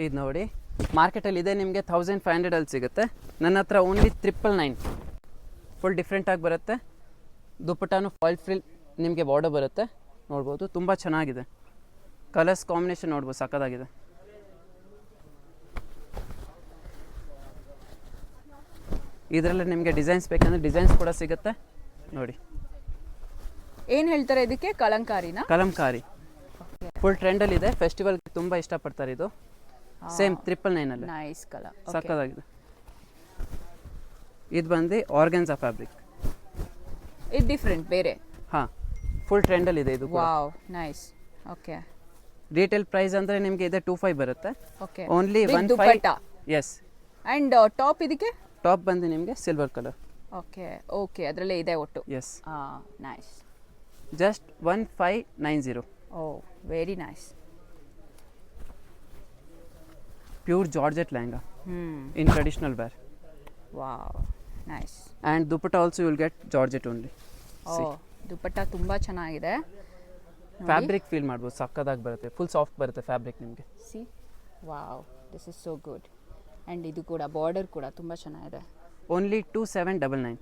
ಇದು ನೋಡಿ ಮಾರ್ಕೆಟಲ್ಲಿ ಇದೆ ನಿಮಗೆ 1500 ಸಿಗುತ್ತೆ. ನನ್ನ ಹತ್ರ ಓನ್ಲಿ 999. ಫುಲ್ ಡಿಫ್ರೆಂಟಾಗಿ ಬರುತ್ತೆ. ದುಪ್ಪಟ್ಟಾನು ಫಾಯಿಲ್ ಫ್ರಿಲ್ ನಿಮಗೆ ಬಾರ್ಡರ್ ಬರುತ್ತೆ, ನೋಡ್ಬೋದು. ತುಂಬ ಚೆನ್ನಾಗಿದೆ. ಕಲರ್ಸ್ ಕಾಂಬಿನೇಷನ್ ನೋಡ್ಬೋದು, ಸಕ್ಕತ್ತಾಗಿದೆ. ಇದರಲ್ಲಿ ನಿಮಗೆ ಡಿಸೈನ್ಸ್ ಬೇಕಂದ್ರೆ ಡಿಸೈನ್ಸ್ ಕೂಡ ಸಿಗುತ್ತೆ ನೋಡಿ. ಏನು ಹೇಳ್ತಾರೆ ಇದಕ್ಕೆ? ಕಲಂಕಾರಿನಾ? ಕಲಂಕಾರಿ ಫುಲ್ ಟ್ರೆಂಡಲ್ಲಿ ಇದೆ. ಫೆಸ್ಟಿವಲ್ಗೆ ತುಂಬ ಇಷ್ಟಪಡ್ತಾರೆ. ಇದು ಸೇಮ್ 999 ಅಲ್ಲಿ. ನೈಸ್ ಕಲರ್, ಸಕ್ಕತ್ತಾಗಿದೆ. ಇದು ಬಂದು ಆರ್ಗನ್ಸಾ ಫ್ಯಾಬ್ರಿಕ್. ಇದು ಡಿಫ್ರೆಂಟ್, ಬೇರೆ. ಹಾಂ, ಫುಲ್ ಟ್ರೆಂಡಲ್ಲಿ ಇದೆ ಇದು. Wow, nice. Okay. Retail price ಅಂದರೆ ನಿಮಗೆ ಇದೆ 25 ಬರುತ್ತೆ. Okay. Only 15. Dupatta. Yes. And top ಇದಕ್ಕೆ? ಟಾಪ್ ಬಂದು ನಿಮಗೆ ಸಿಲ್ವರ್ ಕಲರ್. ಓಕೆ ಓಕೆ, ಅದರಲ್ಲೇ ಇದೆ ಒಟ್ಟು. Yes. Nice. Just 1590. Oh, very nice. Pure georgette lehenga in traditional wear. Wow, nice. And dupatta also you will get georgette only. Oh, dupatta ತುಂಬ ಚೆನ್ನಾಗಿದೆ. Fabric feel ಮಾಡ್ಬೋದು, ಸಕ್ಕದಾಗಿ ಬರುತ್ತೆ. ಫುಲ್ ಸಾಫ್ಟ್ ಬರುತ್ತೆ ಫ್ಯಾಬ್ರಿಕ್ ನಿಮಗೆ. C, wow, this is so good. And ಇದು ಕೂಡ border ಕೂಡ ತುಂಬ ಚೆನ್ನಾಗಿದೆ. ಓನ್ಲಿ 2799.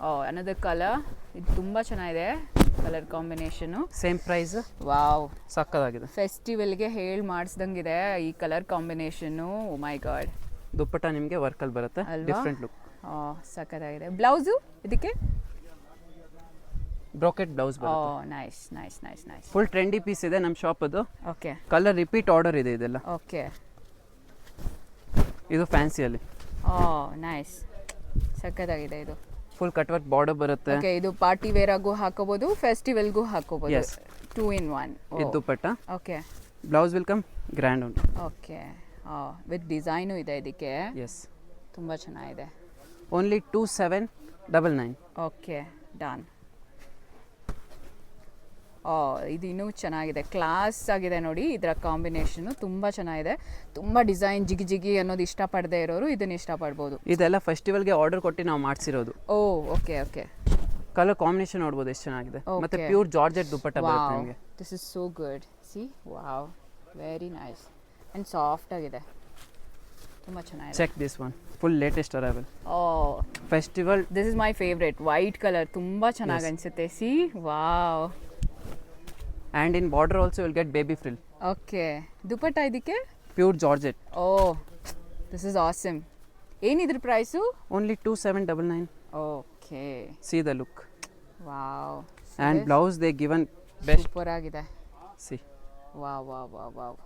Oh, another colour. ಇದು ತುಂಬ ಚೆನ್ನಾಗಿದೆ colour combination. Same price. Wow, ಸಕ್ಕದಾಗಿದೆ. ಫೆಸ್ಟಿವಲ್ಗೆ ಹೇಳಿ ಮಾಡಿಸ್ದಂಗಿದೆ ಈ ಕಲರ್ ಕಾಂಬಿನೇಷನ್ನು. Oh my god. ದುಪ್ಪಟ್ಟ ನಿಮಗೆ ವರ್ಕಲ್ಲಿ ಬರುತ್ತೆ, ಡಿಫ್ರೆಂಟ್ ಲುಕ್. ಸಕ್ಕತ್ತಾಗಿದೆ. ಬ್ಲೌಸು ಇದಕ್ಕೆ? ಬ್ರೋಕೆಟ್ ಬ್ಲೌಸ್ ಬರುತ್ತೆ. Nice nice nice nice. Full trendy piece ಇದೆ ನಮ್ಮ ಶಾಪದು. ಓಕೆ. ಕಲರ್ ರಿಪೀಟ್ ಆರ್ಡರ್ ಇದೆ ಇದೆಲ್ಲ. ಓಕೆ. ಇದು ಫ್ಯಾನ್ಸಿಯಲ್ಲಿ. ನೈಸ್, ಸಕ್ಕತ್ತಾಗಿದೆ. ಇದು ಫುಲ್ ಕಟ್ ವರ್ಕ್ ಬಾರ್ಡರ್ ಬರುತ್ತೆ. ಓಕೆ. ಇದು ಪಾರ್ಟಿ ವೇರ್ ಆಗು ಹಾಕೋಬಹುದು, ಫೆಸ್ಟಿವಲ್ಗೂ ಹಾಕೋಬಹುದು. Yes. 2 in 1. ಇದು dupatta. Okay. Blouse will come grand ಉಂಟು. ಓಕೆ. ವಿತ್ ಡಿಸೈನು ಇದೆ ಇದಕ್ಕೆ. ಎಸ್. ತುಂಬ ಚೆನ್ನಾಗಿದೆ. ಓನ್ಲಿ 2799. Okay, done. ಇದು ಇನ್ನೂ ಚೆನ್ನಾಗಿದೆ, ಕ್ಲಾಸ್ ಆಗಿದೆ ನೋಡಿ. ಇದರ ಕಾಂಬಿನೇಷನು ತುಂಬ ಚೆನ್ನಾಗಿದೆ. ತುಂಬ ಡಿಸೈನ್ ಜಿಗಿ ಜಿಗಿ ಅನ್ನೋದು ಇಷ್ಟಪಡದೇ ಇರೋರು ಇದನ್ನ ಇಷ್ಟಪಡ್ಬೋದು. ಇದೆಲ್ಲ ಫೆಸ್ಟಿವಲ್ಗೆ ಆರ್ಡರ್ ಕೊಟ್ಟು ನಾವು ಮಾಡಿಸಿರೋದು. Oh, okay okay. Colour combination ನೋಡ್ಬೋದು ಎಷ್ಟು ಚೆನ್ನಾಗಿದೆ. ಮತ್ತೆ ಪ್ಯೂರ್ ಜಾರ್ಜೆಟ್ ದುಪ್ಪಟ್ಟ ಬರುತ್ತೆ ನಿಮಗೆ. This is so good. See, wow, very nice. And soft ಆಗಿದೆ, ತುಂಬ ಚೆನ್ನಾಗಿದೆ. Check this one, full latest arrival. Festival. This is my favourite. White colour ತುಂಬ ಚೆನ್ನಾಗಿ ಅನಿಸುತ್ತೆ. See, wow. And in border also you'll get baby frill. Okay. Dupatta ಇದಕ್ಕೆ? Pure georgette. Oh, this is awesome. ಏನಿದ್ರ price? Only 2799. Okay. See the look. Wow. And blouse they given best. Super ಆಗಿದೆ. See. Wow wow wow wow.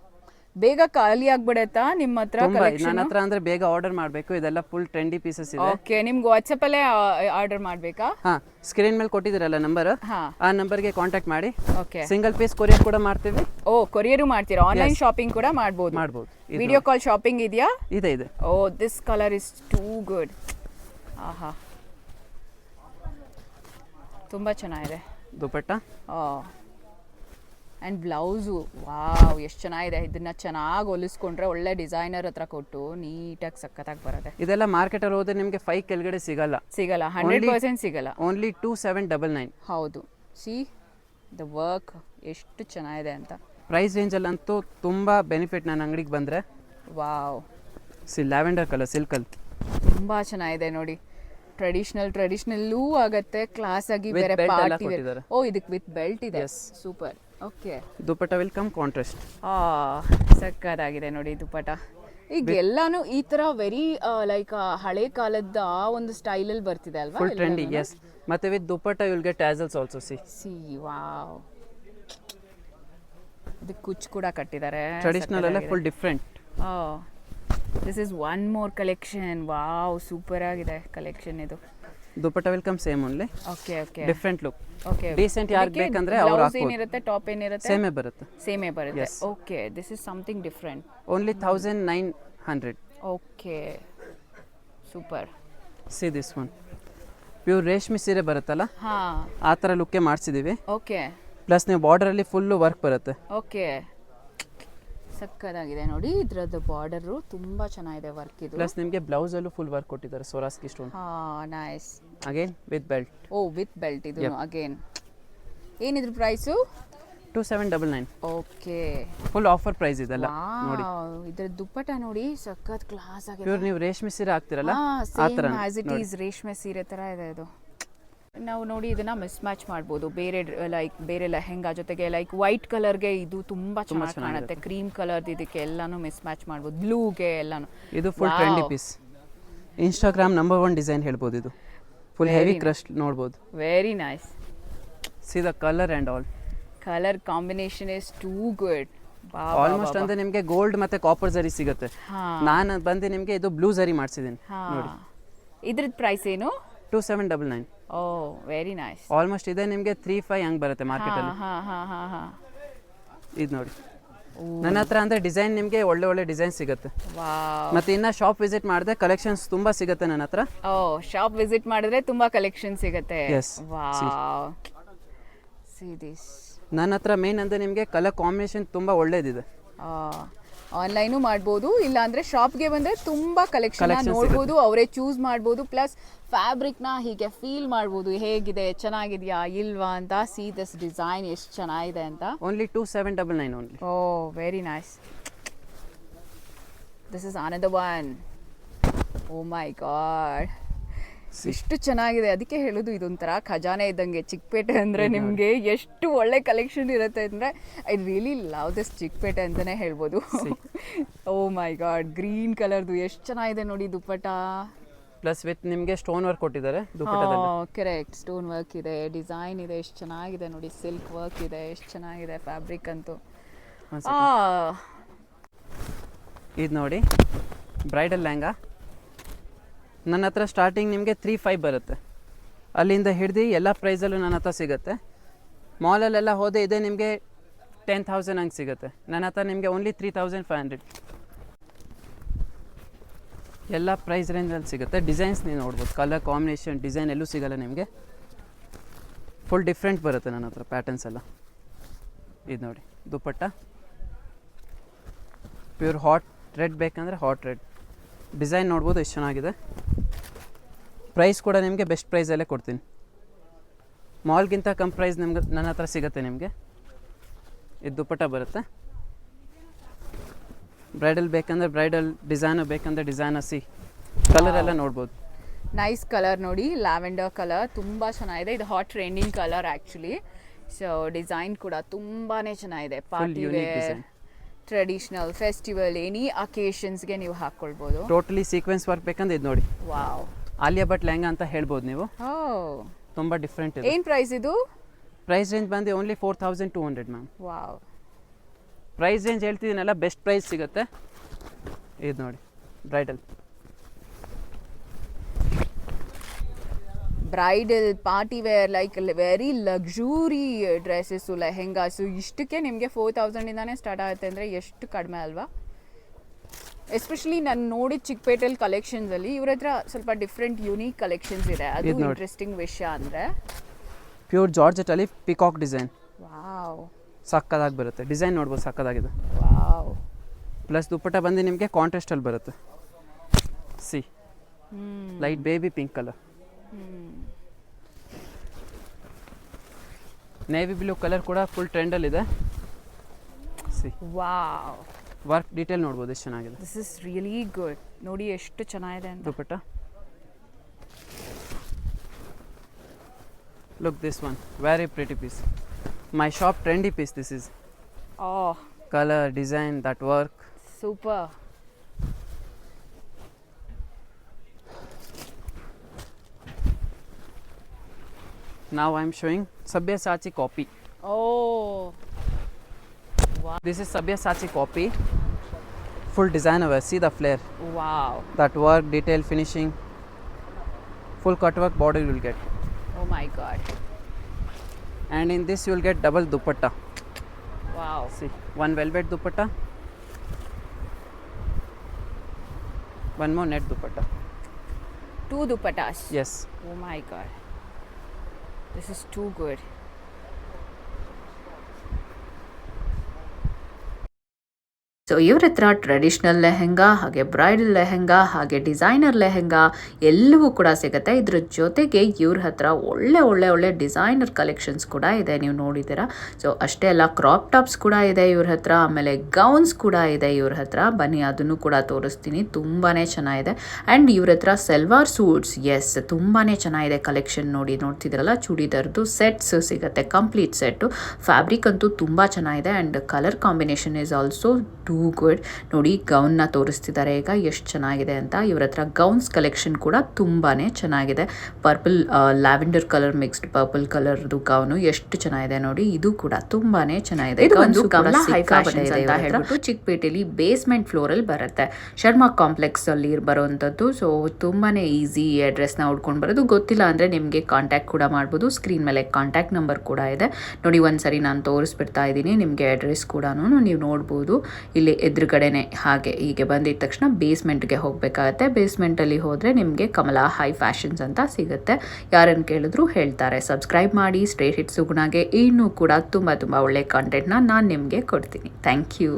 ಬೇಗ ಖಾಲಿ ಆಗ್ಬಿಡತ್ತಾ ನಿಮ್ಮ ಹತ್ರ collection? ನನ್ನ ಹತ್ರ ಅಂದ್ರೆ ಬೇಗ ಆರ್ಡರ್ ಮಾಡಬೇಕು. ಇದೆಲ್ಲ ಫುಲ್ ಟ್ರೆಂಡಿ ಪೀಸಸ್ ಇದೆ. ಓಕೆ. ನಿಮ್ಗೆ ವಾಟ್ಸಪ್ ಅಲ್ಲೇ ಆರ್ಡರ್ ಮಾಡಬೇಕಾ? ಹಾ, ಸ್ಕ್ರೀನ್ ಮೇಲೆ ಕೊಟ್ಟಿದ್ದೀರಲ್ಲ ನಂಬರ್, ಆ ನಂಬರ್ಗೆ ಕಾಂಟ್ಯಾಕ್ಟ್ ಮಾಡಿ. ಓಕೆ. ಸಿಂಗಲ್ ಪೀಸ್ ಕೊರಿಯರ್ ಕೂಡ ಮಾಡ್ತೀವಿ. ಓ, ಕೊರಿಯರು ಮಾಡ್ತೀರಾ? ಆನ್ಲೈನ್ ಶಾಪಿಂಗ್ ಕೂಡ ಮಾಡ್ಬೋದು. ವಿಡಿಯೋ ಕಾಲ್ ಶಾಪಿಂಗ್ ಇದೆಯಾ? ಇದೆ. Oh, this colour is too good. ಆಹಾ, ತುಂಬ ಚೆನ್ನಾಗಿದೆ ದುಪ್ಪಟ್ಟ. ಆ್ಯಂಡ್ ಬ್ಲೌಸು, ವಾವ್, ಎಷ್ಟು ಚೆನ್ನಾಗಿದೆ. ಇದನ್ನು ಚೆನ್ನಾಗಿ ಹೊಲಿಸ್ಕೊಂಡ್ರೆ ಒಳ್ಳೆ ಡಿಸೈನರ್ ಹತ್ರ ಕೊಟ್ಟು ನೀಟಾಗಿ ಸಖತ್ತಾಗಿ ಬರುತ್ತೆ. ಇದೆಲ್ಲ ಮಾರ್ಕೆಟಲ್ಲಿ ಹೋದ್ರೆ ನಿಮಗೆ 5 ಕೆಳಗಡೆ ಸಿಗಲ್ಲ. 100% ಸಿಗಲ್ಲ. ಓನ್ಲಿ 2799. ಹೌದು. ಸಿ ದ ವರ್ಕ್ ಎಷ್ಟು ಚೆನ್ನಾಗಿದೆ ಅಂತ. ಪ್ರೈಸ್ ರೇಂಜಲ್ಲಂತೂ ತುಂಬ ಬೆನಿಫಿಟ್. ನನ್ನ ಅಂಗಡಿಗೆ ಬಂದರೆ. ವಾವ್. ಲ್ಯಾವೆಂಡರ್ ಕಲರ್ ಸಿಲ್ಕಲ್ಲಿ ತುಂಬ ಚೆನ್ನಾಗಿದೆ ನೋಡಿ. ಟ್ರೆಡಿಷನಲ್ಲೂ ಆಗತ್ತೆ, ಕ್ಲಾಸ್ ಆಗಿ ಬೇರೆ ಪಾರ್ಟಿ. ಓ, ಇದಕ್ಕೆ ವಿತ್ ಬೆಲ್ಟ್ ಇದೆ. Super. Okay. Dupatta will come contrast. ಸಕ್ಕತ್ತಾಗಿದೆ ನೋಡಿ ದುಪ್ಪಟ್ಟ. ಈಗ ಎಲ್ಲಾನು ಈ ತರ ವೆರಿ ಲೈಕ್ ಹಳೆ ಕಾಲದ ಆ ಒಂದು ಸ್ಟೈಲಲ್ಲಿ ಬರ್ತಿದೆ ಅಲ್ವಾ? Full trendy. ಎಸ್. ಮತ್ತೆ with dupatta you will get tassels also. See, wow. ಇದು ಕುಚ್ ಕೂಡ ಕಟ್ಟಿದ್ದಾರೆ. ಟ್ರೆಡಿಷನಲ್ ಅಲ್ಲ, full different. This is one more collection. Wow, super ಆಗಿದೆ ಕಲೆಕ್ಷನ್ ಇದು. Dupatta will come same only. Okay okay. Different look. Okay. Decent ಯಾರಿಗೆ ಬೇಕಂದ್ರೆ ಅವ್ರು ಹಾಕಬಹುದು. ಏನಿರುತ್ತೆ? ಟಾಪ್ ಏನಿರುತ್ತೆ? ಸೇಮೇ ಬರುತ್ತೆ. Okay. This is something different. Only 1900. Okay, super. See this one, pure ರೇಷ್ಮೆ ಸೀರೆ ಬರುತ್ತಲ್ಲ, ಆ ಥರ ಲುಕ್ಕೆ ಮಾಡಿಸಿದೀವಿ. ಓಕೆ. ಪ್ಲಸ್ ನೀವು ಬಾರ್ಡರಲ್ಲಿ ಫುಲ್ಲು ವರ್ಕ್ ಬರುತ್ತೆ. ಓಕೆ, ಸಕ್ಕದಾಗಿದೆ ನೋಡಿ. ಇದ್ರದ್ದು ಬಾರ್ಡರು ತುಂಬಾ ಚೆನ್ನಾಗಿದೆ ವರ್ಕ್ ಇದು. ಪ್ಲಸ್ ನಿಮಗೆ ಬ್ಲೌಸ್ ಅಲ್ಲೂ ಫುಲ್ ವರ್ಕ್ ಕೊಟ್ಟಿದ್ದಾರೆ, Swarovski stone. Nice. Again with belt. Oh, with belt ಇದು ಅಗೇನ್. ಏನಿದ್ರ price? 2799 okay. Full offer price ಇದೆಲ್ಲ ನೋಡಿ. ಇದ್ರ ದುಪ್ಪಟ ನೋಡಿ ಸಖತ್ ಕ್ಲಾಸ್ ಆಗಿದೆ. ಪ್ಯೂರ್ ನೀವು ರೇಷ್ಮೆ ಸೀರೆ ಹಾಕ್ತಿರಲ್ಲ ಆ ಥರ ಆಸ್ ಇಟ್ ಈಸ್ ರೇಷ್ಮೆ ಸೀರೆ ತರ ಇದೆ ಇದು. ನಾವು ನೋಡಿ ಇದನ್ನ ಮಿಸ್ ಮ್ಯಾಚ್ ಮಾಡ್ಬೋದು ಬೇರೆ ಲೈಕ್ ಬೇರೆ ಲೆಹೆಂಗಾ ಜೊತೆಗೆ ಲೈಕ್ ವೈಟ್ ಕಲರ್ಗೆ ಇದು ತುಂಬಾ ಚೆನ್ನಾಗಿ ಕಾಣುತ್ತೆ. ಕ್ರೀಮ್ ಕಲರ್ ಇದಕ್ಕೆ ಎಲ್ಲಾನು ಮಿಸ್ ಮ್ಯಾಚ್ ಮಾಡ್ಬೋದು, ಬ್ಲೂಗೆ ಎಲ್ಲಾನು. ಇದು full trendy piece. Instagram number 1 design ಹೇಳ್ಬೋದು ಇದು. ಫುಲ್ ಹೆವಿ ಕ್ರಶ್ ನೋಡ್ಬೋದು. Very nice. See the colour and all. Colour combination is too good. Almost ಅಂದ್ರೆ ನಿಮಗೆ ಗೋಲ್ಡ್ ಮತ್ತೆ ಕಾಪರ್ ಜರಿ ಸಿಗುತ್ತೆ. ನಾನು ಬಂದು ನಿಮಗೆ ಇದು ಬ್ಲೂ ಜರಿ ಮಾಡಿಸಿದ್ದೀನಿ ನೋಡಿ. ಇದ್ರದ್ದು ಪ್ರೈಸ್ ಏನು? 2799. ಓ ವೆರಿ ನೈಸ್. ಆಲ್ಮೋಸ್ಟ್ ಇದೆ ನಿಮಗೆ 35 ಹಂಗೆ ಬರುತ್ತೆ ಮಾರ್ಕೆಟಲ್ಲಿ. ಇದು ನೋಡಿ ನನ್ನ ಹತ್ರ ಅಂದರೆ ಡಿಸೈನ್ ನಿಮಗೆ ಒಳ್ಳೆ ಒಳ್ಳೆ ಡಿಸೈನ್ ಸಿಗುತ್ತೆ. ಮತ್ತೆ ಇನ್ನು ಶಾಪ್ ವಿಸಿಟ್ ಮಾಡಿದ್ರೆ ಕಲೆಕ್ಷನ್ಸ್ ತುಂಬ ಸಿಗುತ್ತೆ ನನ್ನ ಹತ್ರ. ಓ ಶಾಪ್ ವಿಸಿಟ್ ಮಾಡಿದ್ರೆ ತುಂಬ ಕಲೆಕ್ಷನ್ ಸಿಗುತ್ತೆ. Yes see this. ನನ್ನ ಹತ್ರ ಮೇನ್ ಅಂದರೆ ನಿಮಗೆ ಕಲರ್ ಕಾಂಬಿನೇಷನ್ ತುಂಬ ಒಳ್ಳೇದಿದೆ. ಆನ್ಲೈನು ಮಾಡ್ಬೋದು, ಇಲ್ಲ ಅಂದರೆ ಶಾಪ್ಗೆ ಬಂದರೆ ತುಂಬ ಕಲೆಕ್ಷನ್ ನೋಡ್ಬೋದು, ಅವರೇ ಚೂಸ್ ಮಾಡ್ಬೋದು. ಪ್ಲಸ್ ಫ್ಯಾಬ್ರಿಕ್ನ ಹೀಗೆ ಫೀಲ್ ಮಾಡ್ಬೋದು ಹೇಗಿದೆ, ಚೆನ್ನಾಗಿದೆಯಾ ಇಲ್ವಾ ಅಂತ. ಸಿ ದಿಸ್ ಡಿಸೈನ್ ಎಷ್ಟು ಚೆನ್ನಾಗಿದೆ ಅಂತ. Only 2799 only. Oh very nice. This is another one. Oh my god, ಎಷ್ಟು ಚೆನ್ನಾಗಿದೆ. ಅದಕ್ಕೆ ಹೇಳೋದು ಇದೊಂಥರ ಖಜಾನೆ ಇದ್ದಂಗೆ ಚಿಕ್ಕಪೇಟೆ ಅಂದರೆ. ನಿಮಗೆ ಎಷ್ಟು ಒಳ್ಳೆ ಕಲೆಕ್ಷನ್ ಇರುತ್ತೆ ಅಂದರೆ I really love this Chickpet ಅಂತಲೇ ಹೇಳ್ಬೋದು. ಓ ಮೈ ಗಾಡ್, ಗ್ರೀನ್ ಕಲರ್ದು ಎಷ್ಟು ಚೆನ್ನಾಗಿದೆ ನೋಡಿ ದುಪ್ಪಟ್ಟ. ಪ್ಲಸ್ ವಿತ್ ನಿಮಗೆ ಸ್ಟೋನ್ ವರ್ಕ್ ಕೊಟ್ಟಿದ್ದಾರೆ ದುಪ್ಪಟ್ಟದಲ್ಲಿ. ಕರೆಕ್ಟ್, ಸ್ಟೋನ್ ವರ್ಕ್ ಇದೆ, ಡಿಸೈನ್ ಇದೆ, ಎಷ್ಟು ಚೆನ್ನಾಗಿದೆ ನೋಡಿ. ಸಿಲ್ಕ್ ವರ್ಕ್ ಇದೆ, ಎಷ್ಟು ಚೆನ್ನಾಗಿದೆ ಫ್ಯಾಬ್ರಿಕ್ ಅಂತೂ. ಇದು ನೋಡಿ ಬ್ರೈಡಲ್ ಲೆಹಂಗಾ. ನನ್ನ ಹತ್ರ ಸ್ಟಾರ್ಟಿಂಗ್ ನಿಮಗೆ 35 ಬರುತ್ತೆ. ಅಲ್ಲಿಂದ ಹಿಡ್ದು ಎಲ್ಲ ಪ್ರೈಸಲ್ಲೂ ನನ್ನ ಹತ್ರ ಸಿಗುತ್ತೆ. ಮಾಲಲ್ಲೆಲ್ಲ ಹೋದೆ ಇದೆ ನಿಮಗೆ 10,000 ಹಂಗೆ ಸಿಗುತ್ತೆ. ನನ್ನ ಹತ್ರ ನಿಮಗೆ ಓನ್ಲಿ 3500 ಎಲ್ಲ ಪ್ರೈಸ್ ರೇಂಜಲ್ಲಿ ಸಿಗುತ್ತೆ. ಡಿಸೈನ್ಸ್ ನೀವು ನೋಡ್ಬೋದು, ಕಲರ್ ಕಾಂಬಿನೇಷನ್ ಡಿಸೈನ್ ಎಲ್ಲೂ ಸಿಗೋಲ್ಲ ನಿಮಗೆ. ಫುಲ್ ಡಿಫ್ರೆಂಟ್ ಬರುತ್ತೆ ನನ್ನ ಹತ್ರ ಪ್ಯಾಟರ್ನ್ಸ್ ಎಲ್ಲ. ಇದು ನೋಡಿ ದುಪ್ಪಟ್ಟ ಪ್ಯೂರ್ ಹಾಟ್ ರೆಡ್ ಬೇಕಂದರೆ ಹಾಟ್ ರೆಡ್ ಡಿಸೈನ್ ನೋಡ್ಬೋದು ಎಷ್ಟು ಚೆನ್ನಾಗಿದೆ. ಪ್ರೈಸ್ ಕೂಡ ನಿಮಗೆ ಬೆಸ್ಟ್ ಪ್ರೈಸಲ್ಲೇ ಕೊಡ್ತೀನಿ. ಮಾಲ್ಗಿಂತ ಕಮ್ ಪ್ರೈಸ್ ನಿಮ್ಗೆ ನನ್ನ ಹತ್ರ ಸಿಗುತ್ತೆ ನಿಮಗೆ. ಇದು ದುಪ್ಪಟ್ಟ ಬರುತ್ತೆ. ಬ್ರೈಡಲ್ ಬೇಕಂದರೆ ಬ್ರೈಡಲ್, ಡಿಸೈನು ಬೇಕಂದರೆ ಡಿಸೈನರ್. ಸಿ ಕಲರ್ ಎಲ್ಲ ನೋಡ್ಬೋದು. ನೈಸ್ ಕಲರ್ ನೋಡಿ, ಲ್ಯಾವೆಂಡರ್ ಕಲರ್ ತುಂಬ ಚೆನ್ನಾಗಿದೆ. ಇದು hot trending colour actually. So design ಕೂಡ ತುಂಬಾ ಚೆನ್ನಾಗಿದೆ. Party wear, traditional, festival, any ಅಕೇಶನ್ಸ್ಗೆ ನೀವು ಹಾಕ್ಕೊಳ್ಬೋದು. ಟೋಟಲಿ ಸೀಕ್ವೆನ್ಸ್ ವರ್ಕ್ ಬೇಕಂದ್ರೆ ಇದು ನೋಡಿ. ವಾವ್, ಆಲಿಯಾ ಭಟ್ ಲೆಹಂಗಾ ಅಂತ ಹೇಳ್ಬೋದು ನೀವು. ತುಂಬ ಡಿಫ್ರೆಂಟ್ ಇದೆ. ಏನು ಪ್ರೈಸ್ ಇದು? ಪ್ರೈಸ್ ರೇಂಜ್ ಬಂದು only 4200 ma'am. Wow, price range ಹೇಳ್ತಿದ್ದೀನಲ್ಲ, ಬೆಸ್ಟ್ ಪ್ರೈಸ್ ಸಿಗುತ್ತೆ. ಇದು ನೋಡಿ bridal. Bridal, party wear, like very luxury dresses, lehengas ಇಷ್ಟಕ್ಕೆ ನಿಮಗೆ 4000ಇಂದಾನೇ ಸ್ಟಾರ್ಟ್ ಆಗುತ್ತೆ ಅಂದರೆ ಎಷ್ಟು ಕಡಿಮೆ ಅಲ್ವಾ? ಎಸ್ಪೆಷಲಿ ನಾನು ನೋಡಿದ ಚಿಕ್ಕಪೇಟೆಲ್ ಕಲೆಕ್ಷನ್ಸಲ್ಲಿ ಇವ್ರ ಹತ್ರ ಸ್ವಲ್ಪ ಡಿಫ್ರೆಂಟ್ ಯುನೀಕ್ ಕಲೆಕ್ಷನ್ಸ್ ಇದೆ. ಅದು ಇಂಟ್ರೆಸ್ಟಿಂಗ್ ವಿಷಯ ಅಂದರೆ ಪ್ಯೂರ್ ಜಾರ್ಜೆಟಲ್ಲಿ ಪಿಕಾಕ್ ಡಿಸೈನ್. ವಾವ್, ಸಕ್ಕದಾಗಿ ಬರುತ್ತೆ. ಡಿಸೈನ್ ನೋಡ್ಬೋದು, ಸಕ್ಕದಾಗಿದೆ. ವಾವ್. ಪ್ಲಸ್ ದುಪ್ಪಟ್ಟ ಬಂದು ನಿಮಗೆ ಕಾಂಟ್ರಾಸ್ಟಲ್ಲಿ ಬರುತ್ತೆ. See light baby pink colour, navy blue colour ಕೂಡ ಫುಲ್ ಟ್ರೆಂಡಲ್ಲಿದೆ. ಸಿ ವಾವ್, ವರ್ಕ್ ಡೀಟೇಲ್ ನೋಡ್ಬೋದು ಎಷ್ಟು ಚೆನ್ನಾಗಿದೆ. This is really good. ನೋಡಿ ಎಷ್ಟು ಚೆನ್ನಾಗಿದೆ ಅಂತ dupatta. Look this one, very pretty piece. My shop trendy piece this is. Colour, design, that work, super. Now I am showing Sabyasachi copy. Oh, wow. This is Sabyasachi copy. Full designer wear. See the flare. Wow. That work, detail, finishing. Full cut work border you will get. Oh my god. And in this you will get double dupatta. Wow. See, one velvet dupatta. One more net dupatta. 2 dupattas. Yes. Oh my god. This is too good. So ಇವ್ರ ಹತ್ರ traditional lehenga, ಹಾಗೆ bridal lehenga, ಹಾಗೆ designer lehenga ಎಲ್ಲವೂ ಕೂಡ ಸಿಗುತ್ತೆ. ಇದ್ರ ಜೊತೆಗೆ ಇವ್ರ ಹತ್ರ ಒಳ್ಳೆ ಡಿಸೈನರ್ ಕಲೆಕ್ಷನ್ಸ್ ಕೂಡ ಇದೆ, ನೀವು ನೋಡಿದ್ದೀರಾ. ಸೊ ಅಷ್ಟೇ ಅಲ್ಲ, ಕ್ರಾಪ್ ಟಾಪ್ಸ್ ಕೂಡ ಇದೆ ಇವ್ರ ಹತ್ರ, ಆಮೇಲೆ ಗೌನ್ಸ್ ಕೂಡ ಇದೆ ಇವ್ರ ಹತ್ರ. ಬನ್ನಿ ಅದನ್ನು ಕೂಡ ತೋರಿಸ್ತೀನಿ, ತುಂಬಾ ಚೆನ್ನಾಗಿದೆ. ಆ್ಯಂಡ್ ಇವ್ರ ಹತ್ರ ಸೆಲ್ವಾರ್ ಸೂಟ್ಸ್, ಎಸ್ ತುಂಬಾ ಚೆನ್ನಾಗಿದೆ ಕಲೆಕ್ಷನ್. ನೋಡ್ತಿದ್ರಲ್ಲ, ಚೂಡಿದಾರ್ದು ಸೆಟ್ಸ್ ಸಿಗುತ್ತೆ, ಕಂಪ್ಲೀಟ್ ಸೆಟ್ಟು. ಫ್ಯಾಬ್ರಿಕ್ ಅಂತೂ ತುಂಬ ಚೆನ್ನಾಗಿದೆ and colour combination is also too good. ನೋಡಿ ಗೌನ್ನ ತೋರಿಸ್ತಿದ್ದಾರೆ ಈಗ ಎಷ್ಟು ಚೆನ್ನಾಗಿದೆ ಅಂತ. ಇವ್ರ ಹತ್ರ ಗೌನ್ಸ್ ಕಲೆಕ್ಷನ್ ಕೂಡ ತುಂಬಾ ಚೆನ್ನಾಗಿದೆ. Purple lavender colour mixed purple ಕಲರ್ದು ಗೌನು ಎಷ್ಟು ಚೆನ್ನಾಗಿದೆ ನೋಡಿ. ಇದು ಕೂಡ ತುಂಬಾನೇ ಚೆನ್ನಾಗಿದೆ. ಇದು ಒಂದು ಕಮಲಾ ಹೈ ಫ್ಯಾಷನ್ ಅಂತ ಹೇಳ್ಬಿಟ್ಟು ಚಿಕ್ಕಪೇಟೆಯಲ್ಲಿ ಬೇಸ್ಮೆಂಟ್ ಫ್ಲೋರಲ್ಲಿ ಬರುತ್ತೆ, ಶರ್ಮಾ ಕಾಂಪ್ಲೆಕ್ಸ್ ಅಲ್ಲಿ ಬರುವಂಥದ್ದು. ಸೊ ತುಂಬಾನೇ ಈಸಿ ಅಡ್ರೆಸ್ನ ಹುಡ್ಕೊಂಡು ಬರೋದು. ಗೊತ್ತಿಲ್ಲ ಅಂದರೆ ನಿಮಗೆ ಕಾಂಟ್ಯಾಕ್ಟ್ ಕೂಡ ಮಾಡ್ಬೋದು. ಸ್ಕ್ರೀನ್ ಮೇಲೆ ಕಾಂಟ್ಯಾಕ್ಟ್ ನಂಬರ್ ಕೂಡ ಇದೆ ನೋಡಿ. ಒಂದ್ಸರಿ ನಾನು ತೋರಿಸ್ಬಿಡ್ತಾ ಇದ್ದೀನಿ ನಿಮಗೆ ಅಡ್ರೆಸ್ ಕೂಡ, ನೀವು ನೋಡ್ಬೋದು ಇಲ್ಲಿ ಎದುರುಗಡೆನೆ. ಹಾಗೆ ಹೀಗೆ ಬಂದಿದ ತಕ್ಷಣ ಬೇಸ್ಮೆಂಟ್ಗೆ ಹೋಗಬೇಕಾಗತ್ತೆ. ಬೇಸ್ಮೆಂಟಲ್ಲಿ ಹೋದರೆ ನಿಮಗೆ ಕಮಲಾ ಹೈ ಫ್ಯಾಷನ್ಸ್ ಅಂತ ಸಿಗುತ್ತೆ. ಯಾರನ್ನು ಕೇಳಿದ್ರು ಹೇಳ್ತಾರೆ. ಸಬ್ಸ್ಕ್ರೈಬ್ ಮಾಡಿ. ಸ್ಟ್ರೇಟ್ ಹಿಟ್ ಸುಗುಣಾಗೆ ಇನ್ನೂ ಕೂಡ ತುಂಬ ಒಳ್ಳೆ ಕಾಂಟೆಂಟ್ನ ನಾನು ನಿಮಗೆ ಕೊಡ್ತೀನಿ. Thank you.